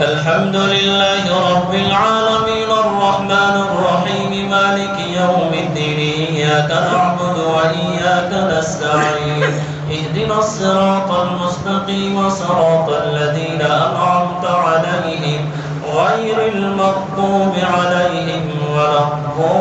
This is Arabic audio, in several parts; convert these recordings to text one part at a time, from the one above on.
الحمد لله رب العالمين الرحمن الرحيم مالك يوم الدين إياك نعبد وإياك نستعين اهدنا الصراط المستقيم صراط الذين أنعمت عليهم غير المغضوب عليهم ولا الضالين.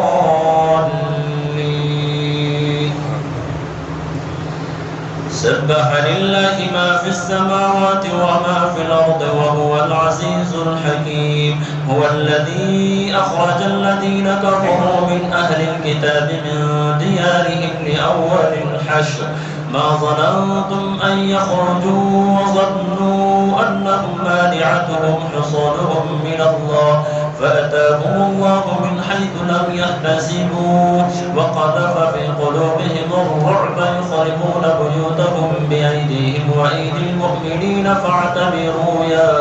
سبح لله ما في السماوات وما في الأرض وهو العزيز الحكيم. هو الذي أخرج الذين كفروا من أهل الكتاب من ديارهم لأول الحشر ما ظننتم أن يخرجوا وظنوا أنهم مانعتهم حصونهم من الله فأتاهم الله من حيث لم يحتسبوا وقذف في قلوبهم الرعب يخربون بيوتهم بأيديهم وأيدي المؤمنين فاعتبروا يا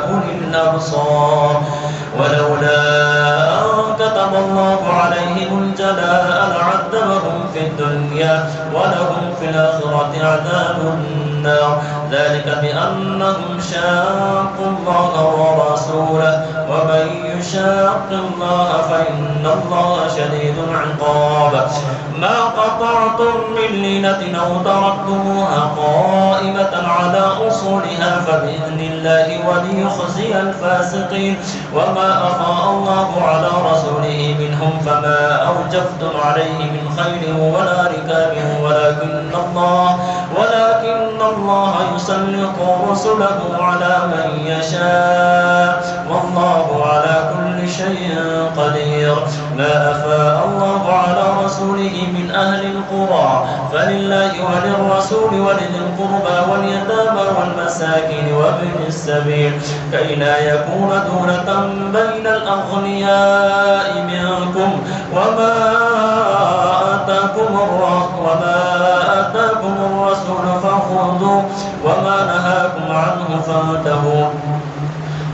أولي الأبصار. ولولا أن كتب الله عليهم الجلاء لعذبهم في الدنيا ولهم في الآخرة عذاب النار ذلك بأنهم شاقوا الله ورسوله ومن يشاق الله فإن الله شديد العقاب. ما قطعتم من لينة أو تركتموها قائمة على أصولها فبإذن الله وليخزي الفاسقين. وما أفاء الله على رسوله منهم فما أوجفتم عليه من خيل ولا ركاب ولكن الله يسلط رسله على من يشاء والله على كل شيء قدير. ما أفاء الله على رسوله من أهل القرى فلله وللرسول ولذي القربى واليتامى والمساكين وابن السبيل كي لا يكون دولة بين الأغنياء منكم. وما آتاكم الرسول فخذوه وما نهاكم عنه فانتهوا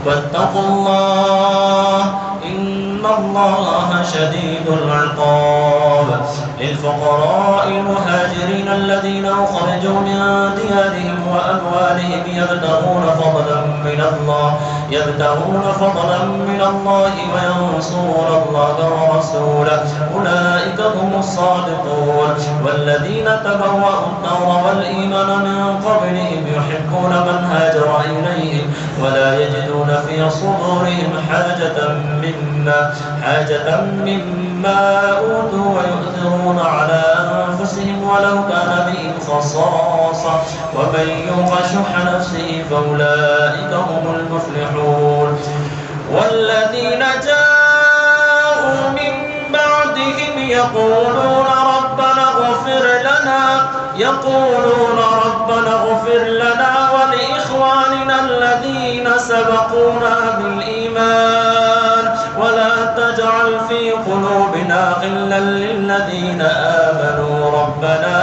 واتقوا الله إن الله شديد العقاب. للفقراء المهاجرين الذين أخرجوا من ديارهم وأموالهم يبتغون فضلا من الله وينصرون الله ورسوله أولئك هم الصادقون. والذين تبوأوا الدار والإيمان من قبلهم يحبون من هاجر إليهم ولا يجدون في صدورهم حاجة مما أوتوا ويؤثرون على أنفسهم ولو كان بهم خصاصة ومن يوق شح نفسه فأولئك هم المفلحون. والذين جاءوا من بعدهم يقولون ربنا اغفر لنا ولإخواننا الذين سبقونا بالإيمان ولا تجعل في قلوبنا غلا للذين آمنوا ربنا